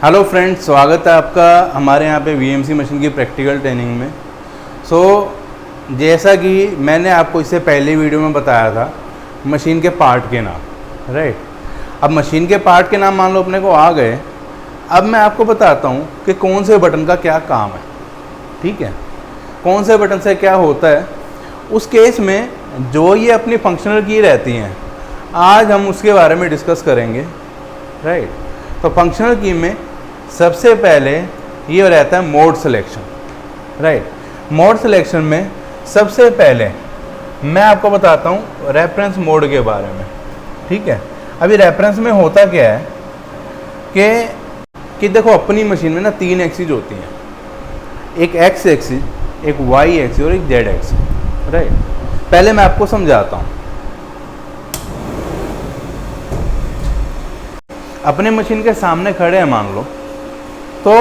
Hello friends, स्वागत है आपका हमारे यहाँ पे वीएमसी मशीन की प्रैक्टिकल ट्रेनिंग में। जैसा कि मैंने आपको इससे पहले वीडियो में बताया था मशीन के पार्ट के नाम, राइट। अब मशीन के पार्ट के नाम मान लो अपने को आ गए। अब मैं आपको बताता हूँ कि कौन से बटन का क्या काम है, ठीक है, कौन से बटन से क्या होता है। उस केस में जो ये अपनी फंक्शनल की रहती हैं, आज हम उसके बारे में डिस्कस करेंगे, राइट। तो फंक्शनल की में सबसे पहले ये रहता है mode selection, right. Mode selection में सबसे पहले मैं आपको बताता हूँ रेफरेंस मोड के बारे में, ठीक है। अभी रेफरेंस में होता क्या है कि देखो अपनी मशीन में ना 3 एक्सिस होती हैं, एक एक्स एक्सिस, एक वाई एक्सिस और एक जेड एक्सिस, राइट। पहले मैं आपको समझाता हूँ। अपने मशीन के सामने खड़े हैं मान लो, तो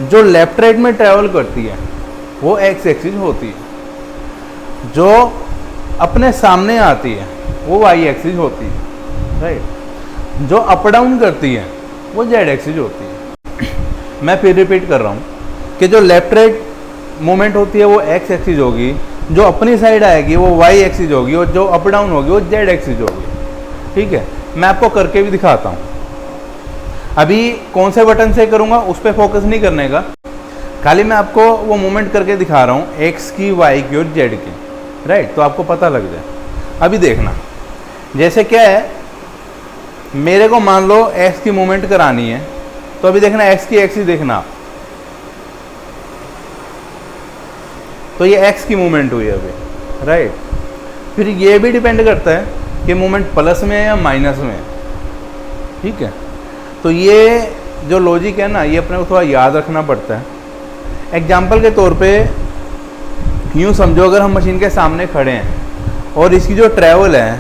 जो लेफ्ट राइट में ट्रैवल करती है वो एक्स एक्सिस होती है, जो अपने सामने आती है वो वाई एक्सिस होती है, राइट। जो अप डाउन करती है वो जेड एक्सिस होती है। मैं फिर रिपीट कर रहा हूँ कि जो लेफ्ट राइट मूवमेंट होती है वो एक्स एक्सिस होगी, जो अपनी साइड आएगी वो वाई एक्सिस होगी और जो अप डाउन होगी वो जेड एक्सिस होगी, ठीक है। मैं आपको करके भी दिखाता हूँ। अभी कौन से बटन से करूँगा उस पर फोकस नहीं करने का, खाली मैं आपको वो मूवमेंट करके दिखा रहा हूँ एक्स की, वाई की और जेड की, राइट। तो आपको पता लग जाए। अभी देखना, जैसे क्या है, मेरे को मान लो एक्स की मूवमेंट करानी है, तो अभी देखना एक्स की एक्सिस देखना आप, तो ये एक्स की मूवमेंट हुई अभी, राइट। फिर ये भी डिपेंड करता है कि मूवमेंट प्लस में है या माइनस में है, ठीक है। तो ये जो लॉजिक है ना, ये अपने को थोड़ा याद रखना पड़ता है। एग्जाम्पल के तौर पे यूँ समझो, अगर हम मशीन के सामने खड़े हैं और इसकी जो ट्रैवल है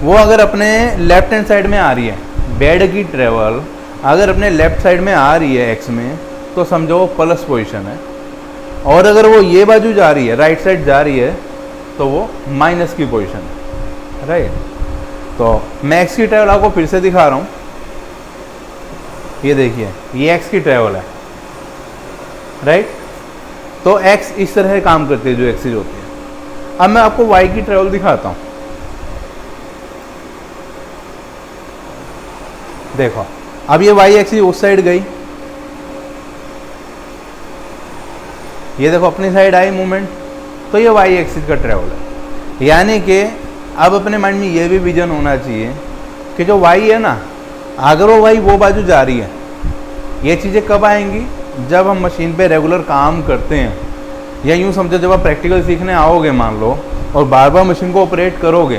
वो अगर अपने लेफ्ट हैंड साइड में आ रही है, बेड की ट्रैवल अगर अपने लेफ्ट साइड में आ रही है एक्स में, तो समझो वो प्लस पोजीशन है। और अगर वो ये बाजू जा रही है, राइट साइड जा रही है, तो वो माइनस की पोजीशन है, राइट। तो मैं एक्स की ट्रैवल आपको फिर से दिखा रहा हूँ। ये देखिए, ये एक्स की ट्रैवल है, राइट। तो एक्स इस तरह से काम करती है जो एक्सिस होती है। अब मैं आपको वाई की ट्रैवल दिखाता हूँ। देखो, अब ये वाई एक्सिस उस साइड गई, ये देखो अपनी साइड आई मूवमेंट, तो ये वाई एक्सिस का ट्रैवल है। यानी कि अब अपने माइंड में ये भी विजन होना चाहिए कि जो वाई है ना, अगर वो वाई वो बाजू जा रही है, ये चीज़ें कब आएंगी, जब हम मशीन पे रेगुलर काम करते हैं, या यूँ समझो जब आप प्रैक्टिकल सीखने आओगे मान लो और बार बार मशीन को ऑपरेट करोगे,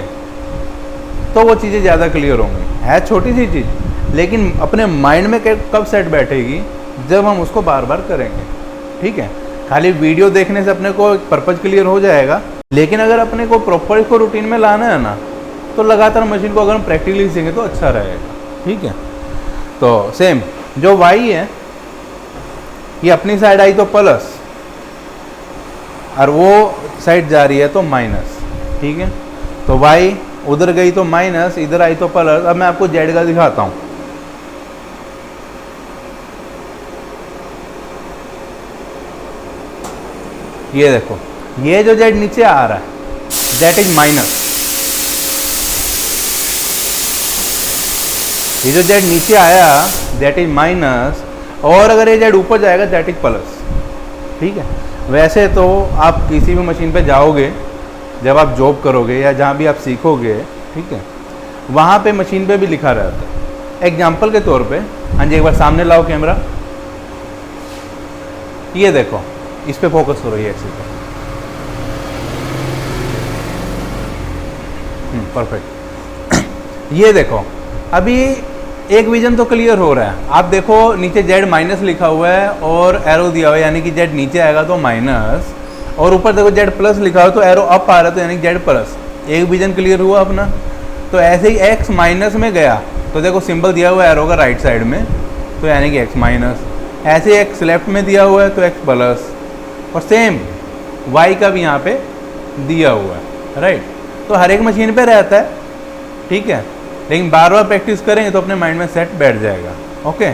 तो वो चीज़ें ज़्यादा क्लियर होंगी। है छोटी सी चीज़, लेकिन अपने माइंड में कब सेट बैठेगी, जब हम उसको बार बार करेंगे, ठीक है। खाली वीडियो देखने से अपने को एक पर्पज़ क्लियर हो जाएगा, लेकिन अगर अपने को प्रॉपर इसको रूटीन में लाना है ना, तो लगातार मशीन को अगर हम प्रैक्टिकली सीखेंगे तो अच्छा रहेगा, ठीक है। तो सेम जो वाई है, ये अपनी साइड आई तो प्लस, और वो साइड जा रही है तो माइनस, ठीक है। तो वाई उधर गई तो माइनस, इधर आई तो प्लस। अब मैं आपको जेड का दिखाता हूँ। ये देखो, ये जो जेड नीचे आ रहा है दैट इज माइनस। ये जो जेड नीचे आया दैट इज माइनस, और अगर ये जेड ऊपर जाएगा दैट इज प्लस, ठीक है। वैसे तो आप किसी भी मशीन पे जाओगे, जब आप जॉब करोगे या जहाँ भी आप सीखोगे, ठीक है, वहाँ पे मशीन पे भी लिखा रहता है। एग्जाम्पल के तौर पे, हाँ जी, एक बार सामने लाओ कैमरा, ये देखो, इस पे फोकस करो, ये एक्सिस पे, परफेक्ट। ये देखो, अभी एक विजन तो क्लियर हो रहा है। आप देखो नीचे जेड माइनस लिखा हुआ है और एरो दिया हुआ है, यानी कि जेड नीचे आएगा तो माइनस, और ऊपर देखो जेड प्लस लिखा हुआ है तो एरो अप आ रहा है, तो यानी जेड प्लस। एक विजन क्लियर हुआ अपना। तो ऐसे ही एक्स माइनस में गया तो देखो सिंबल दिया हुआ है एरो का राइट साइड में, तो यानी कि एक्स माइनस। ऐसे एक्स लेफ्ट में दिया हुआ है तो एक्स प्लस, और सेम वाई का भी यहाँ पे दिया हुआ है, राइट। तो हर एक मशीन पे रहता है, ठीक है, लेकिन बार बार प्रैक्टिस करेंगे तो अपने माइंड में सेट बैठ जाएगा। ओके,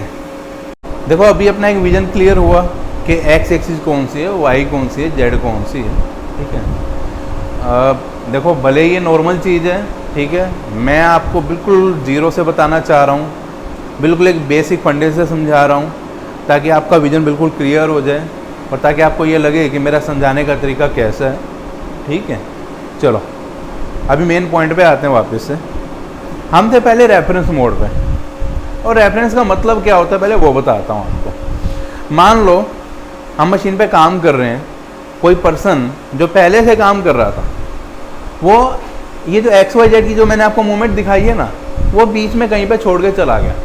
देखो अभी अपना एक विजन क्लियर हुआ कि एक्स एक्सिस कौन सी है, वाई कौन सी है, जेड कौन सी है, ठीक है। देखो भले ये नॉर्मल चीज़ है, ठीक है, मैं आपको बिल्कुल ज़ीरो से बताना चाह रहा हूँ, बिल्कुल एक बेसिक फंडे से समझा रहा हूँ, ताकि आपका विजन बिल्कुल क्लियर हो जाए और ताकि आपको ये लगे कि मेरा समझाने का तरीका कैसा है, ठीक है। चलो अभी मेन पॉइंट पे आते हैं वापस से। हम थे पहले रेफरेंस मोड पे, और रेफरेंस का मतलब क्या होता है पहले वो बताता हूँ आपको। मान लो हम मशीन पे काम कर रहे हैं, कोई पर्सन जो पहले से काम कर रहा था, वो ये जो एक्स वाई जेड की जो मैंने आपको मूवमेंट दिखाई है ना, वो बीच में कहीं पे छोड़ के चला गया,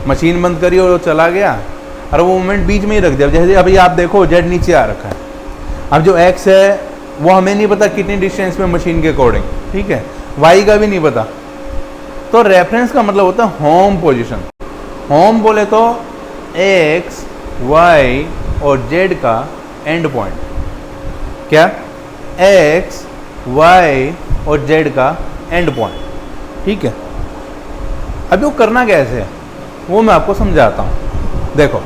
मशीन बंद करी और वो चला गया और वो मूवमेंट बीच में ही रख दिया। जैसे अभी आप देखो जेड नीचे आ रखा है, अब जो एक्स है वो हमें नहीं पता कितनी डिस्टेंस में मशीन के अकॉर्डिंग, ठीक है, वाई का भी नहीं पता। तो रेफरेंस का मतलब होता है होम पोजीशन। होम बोले तो एक्स वाई और जेड का एंड पॉइंट, क्या, एक्स वाई और जेड का एंड पॉइंट, ठीक है। अभी वो करना कैसे है वो मैं आपको समझाता हूँ। देखो,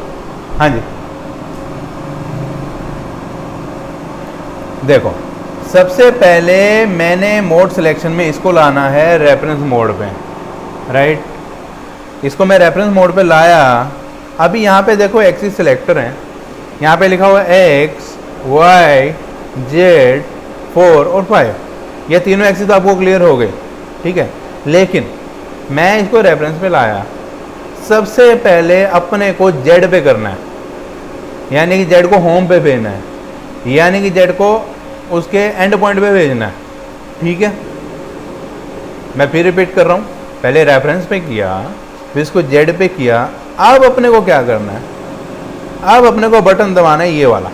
हाँ जी, देखो सबसे पहले मैंने मोड सिलेक्शन में इसको लाना है रेफरेंस मोड पे, राइट। इसको मैं रेफरेंस मोड पे लाया। अभी यहाँ पे देखो एक्सिस सिलेक्टर है, यहाँ पे लिखा हुआ है एक्स वाई जेड 4 और 5, ये तीनों एक्सिस आपको क्लियर हो गए, ठीक है। लेकिन मैं इसको रेफरेंस पे लाया, सबसे पहले अपने को जेड पे करना है, यानी कि जेड को होम पे भेजना है, यानी कि जेड को उसके एंड पॉइंट पे भेजना है, ठीक है। मैं फिर रिपीट कर रहा हूँ, पहले रेफरेंस पे किया, फिर इसको जेड पे किया। अब अपने को क्या करना है, अब अपने को बटन दबाना है ये वाला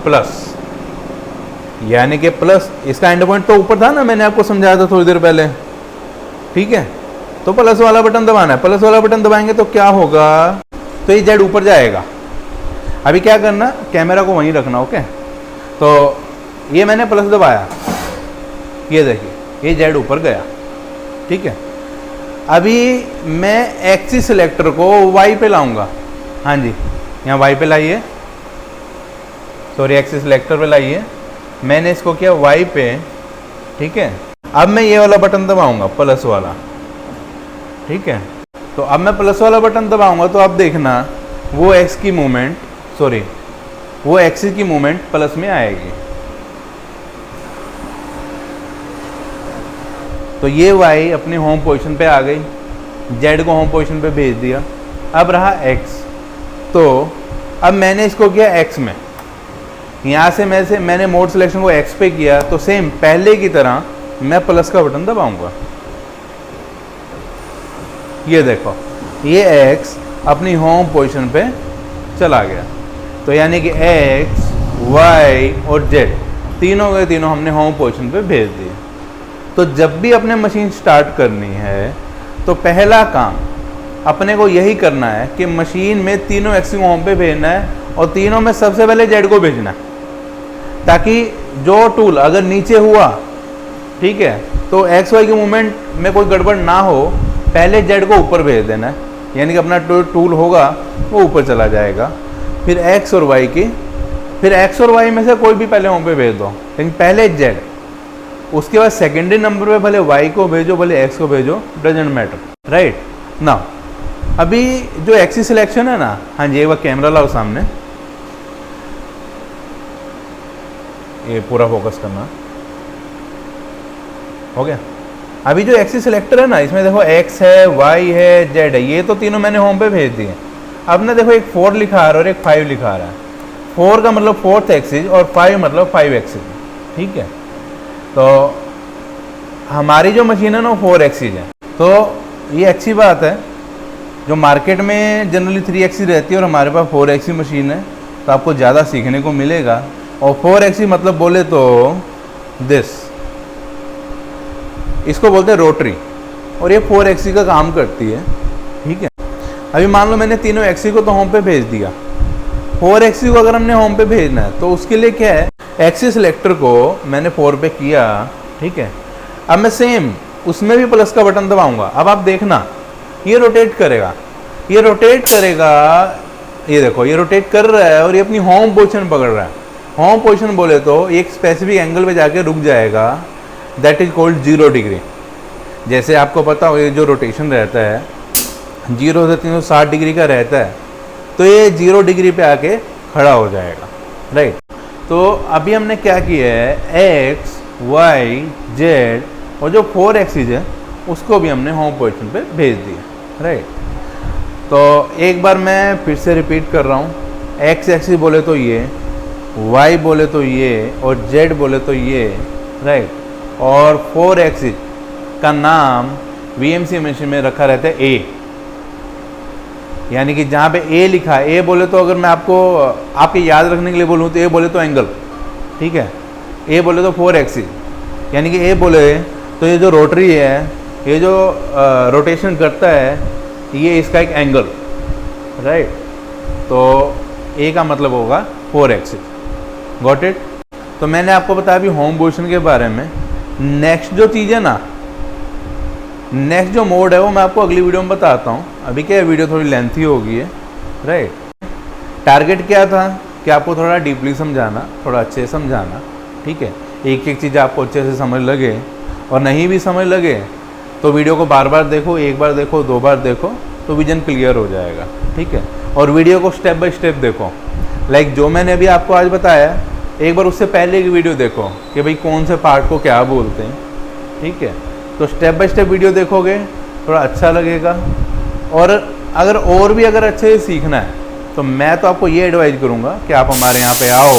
प्लस, यानी कि प्लस, इसका एंड पॉइंट तो ऊपर था ना, मैंने आपको समझाया था थोड़ी देर पहले, ठीक है। तो प्लस वाला बटन दबाना है, प्लस वाला बटन दबाएंगे तो क्या होगा, तो ये जेड ऊपर जाएगा। अभी क्या करना, कैमरा को वहीं रखना, ओके। तो ये मैंने प्लस दबाया, ये देखिए ये जेड ऊपर गया, ठीक है। अभी मैं एक्सिस सिलेक्टर को वाई पे लाऊंगा, हाँ जी, यहाँ वाई पे लाइए, सॉरी एक्सिस सिलेक्टर पे लाइए, मैंने इसको किया वाई पे, ठीक है। अब मैं ये वाला बटन दबाऊंगा प्लस वाला, ठीक है। तो अब मैं प्लस वाला बटन दबाऊंगा तो अब देखना वो एक्स की मूवमेंट, सॉरी वो एक्सिस की मूवमेंट प्लस में आएगी। तो ये वाई अपनी होम पोजीशन पे आ गई, जेड को होम पोजीशन पे भेज दिया। अब रहा एक्स, तो अब मैंने इसको किया एक्स में, यहाँ से मैंने मोड सिलेक्शन को एक्स पे किया, तो सेम पहले की तरह मैं प्लस का बटन दबाऊंगा। ये देखो ये एक्स अपनी होम पोजीशन पे चला गया, तो यानी कि एक्स वाई और जेड तीनों के तीनों हमने होम पोजीशन पे भेज दिए। तो जब भी अपने मशीन स्टार्ट करनी है तो पहला काम अपने को यही करना है कि मशीन में तीनों एक्सिस को होम पे भेजना है और तीनों में सबसे पहले जेड को भेजना है, ताकि जो टूल अगर नीचे हुआ, ठीक है, तो एक्स वाई की मूवमेंट में कोई गड़बड़ ना हो, पहले जेड को ऊपर भेज देना है, यानी कि अपना टूल होगा वो ऊपर चला जाएगा। फिर एक्स और वाई की, फिर एक्स और वाई में से कोई भी पहले होम पे भेज दो, लेकिन पहले जेड, उसके बाद सेकेंडरी नंबर पे भले वाई को भेजो भले एक्स को भेजो, डजेंट मैटर, राइट ना। अभी जो एक्सिस सिलेक्शन है ना, हाँ जी, एक बार कैमरा लाओ सामने, ये पूरा फोकस करना, हो गया। अभी जो एक्सिस सिलेक्टर है ना, इसमें देखो एक्स है वाई है जेड है, ये तो तीनों मैंने होम पे भेज दिए। अब ना देखो एक 4 लिखा आ रहा है और एक 5 लिखा आ रहा है, 4 का मतलब 4th एक्सिस और 5 मतलब 5 एक्सिस, ठीक है। तो हमारी जो मशीन है ना 4 एक्सिस है, तो ये अच्छी बात है। जो मार्केट में जनरली 3 एक्सिस रहती है और हमारे पास 4 एक्सिस मशीन है, तो आपको ज़्यादा सीखने को मिलेगा। और 4 एक्सिस मतलब बोले तो दिस, इसको बोलते हैं रोटरी, और ये 4 एक्सिस का काम करती है, ठीक है। अभी मान लो मैंने तीनों एक्सिस को तो होम पे भेज दिया, 4 एक्सिस को अगर हमने होम पे भेजना है तो उसके लिए क्या है, एक्सिस सिलेक्टर को मैंने 4 पे किया, ठीक है। अब मैं सेम उसमें भी प्लस का बटन दबाऊंगा। अब आप देखना ये रोटेट करेगा, ये रोटेट करेगा, ये देखो ये रोटेट कर रहा है और ये अपनी होम पोजीशन पकड़ रहा है। होम पोजीशन बोले तो एक स्पेसिफिक एंगल पे जाके रुक जाएगा, दैट इज कॉल्ड 0 डिग्री। जैसे आपको पता हो ये जो रोटेशन रहता है 0 से 360 डिग्री का रहता है, तो ये 0 डिग्री पे आके खड़ा हो जाएगा, राइट। तो अभी हमने क्या किया है, एक्स वाई जेड और जो 4 एक्सिस है उसको भी हमने होम पोजीशन पे भेज दिया, राइट। तो एक बार मैं फिर से रिपीट कर रहा हूँ, एक्स एक्सिस बोले तो ये, वाई बोले तो ये और जेड बोले तो ये, राइट। और 4 एक्सिस का नाम वीएमसी मशीन में रखा रहता है ए, यानी कि जहाँ पे ए लिखा है, ए बोले तो अगर मैं आपको आपके याद रखने के लिए बोलूँ तो ए बोले तो एंगल, ठीक है। ए बोले तो 4 एक्सिस, यानी कि ए बोले तो ये जो रोटरी है, ये जो रोटेशन करता है, ये इसका एक एंगल, राइट। तो ए का मतलब होगा 4 एक्सिस, गॉट इट। तो मैंने आपको बताया अभी होम पोजीशन के बारे में। नेक्स्ट जो चीज़ है ना, नेक्स्ट जो मोड है वो मैं आपको अगली वीडियो में बताता हूँ। अभी क्या वीडियो थोड़ी लेंथी हो गई है, राइट। टारगेट क्या था कि आपको थोड़ा डीपली समझाना, थोड़ा अच्छे से समझाना, ठीक है। एक एक चीज़ आपको अच्छे से समझ लगे, और नहीं भी समझ लगे तो वीडियो को बार बार देखो, एक बार देखो, 2 बार देखो, तो विजन क्लियर हो जाएगा, ठीक है। और वीडियो को स्टेप बाय स्टेप देखो, लाइक जो मैंने अभी आपको आज बताया, एक बार उससे पहले की वीडियो देखो कि भाई कौन से पार्ट को क्या बोलते हैं, ठीक है। तो स्टेप बाय स्टेप वीडियो देखोगे थोड़ा अच्छा लगेगा। और अगर अच्छे से सीखना है तो मैं तो आपको ये एडवाइज करूँगा कि आप हमारे यहाँ पे आओ।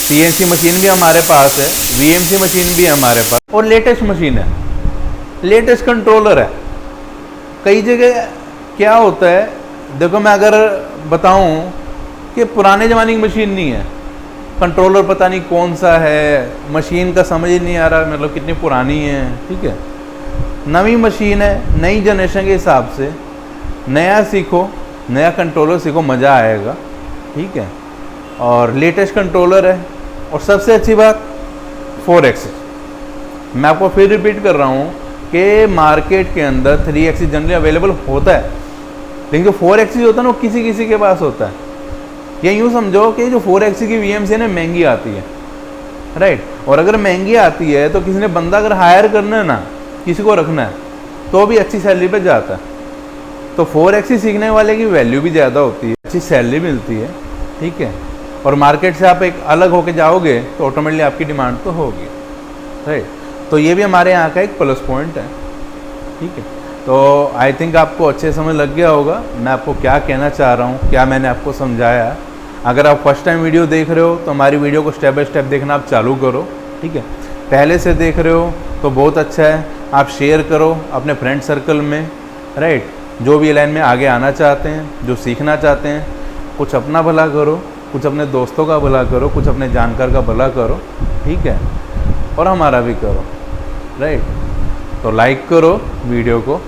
सीएनसी मशीन भी हमारे पास है, वीएमसी मशीन भी है हमारे पास, और लेटेस्ट मशीन है, लेटेस्ट कंट्रोलर है। कई जगह क्या होता है, देखो मैं अगर बताऊं कि पुराने ज़माने की मशीन नहीं है, कंट्रोलर पता नहीं कौन सा है, मशीन का समझ ही नहीं आ रहा मतलब कितनी पुरानी है, ठीक है। नई मशीन है, नई जनरेशन के हिसाब से नया सीखो, नया कंट्रोलर सीखो, मज़ा आएगा, ठीक है। और लेटेस्ट कंट्रोलर है, और सबसे अच्छी बात 4 एक्सिस। मैं आपको फिर रिपीट कर रहा हूँ कि मार्केट के अंदर 3 एक्सिस जनरली अवेलेबल होता है, लेकिन जो 4 एक्सिस होता है ना वो किसी किसी के पास होता है। ये यूँ समझो कि जो 4 एक्सिस की वीएमसी है ना महंगी आती है, राइट। और अगर महंगी आती है तो किसी ने बंदा अगर हायर करना है ना, किसी को रखना है, तो भी अच्छी सैलरी पे जाता है। तो 4 एक्सिस सीखने वाले की वैल्यू भी ज़्यादा होती है, अच्छी सैलरी मिलती है, ठीक है। और मार्केट से आप एक अलग होके जाओगे तो ऑटोमेटिकली आपकी डिमांड तो होगी, राइट। तो ये भी हमारे यहाँ का एक प्लस पॉइंट है, ठीक है। तो आई थिंक आपको अच्छे समझ लग गया होगा मैं आपको क्या कहना चाह रहा हूँ, क्या मैंने आपको समझाया। अगर आप फर्स्ट टाइम वीडियो देख रहे हो तो हमारी वीडियो को स्टेप बाय स्टेप देखना आप चालू करो, ठीक है। पहले से देख रहे हो तो बहुत अच्छा है, आप शेयर करो अपने फ्रेंड सर्कल में, राइट। जो भी लाइन में आगे आना चाहते हैं, जो सीखना चाहते हैं, कुछ अपना भला करो, कुछ अपने दोस्तों का भला करो, कुछ अपने जानकार का भला करो, ठीक है। और हमारा भी करो, राइट। तो लाइक करो वीडियो को,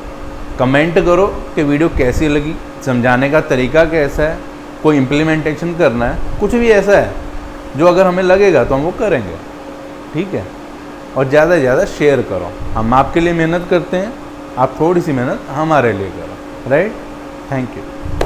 कमेंट करो कि वीडियो कैसी लगी, समझाने का तरीका कैसा है, कोई इम्प्लीमेंटेशन करना है, कुछ भी ऐसा है जो अगर हमें लगेगा तो हम वो करेंगे, ठीक है। और ज़्यादा से ज़्यादा शेयर करो, हम आपके लिए मेहनत करते हैं, आप थोड़ी सी मेहनत हमारे लिए करो, राइट। Thank you.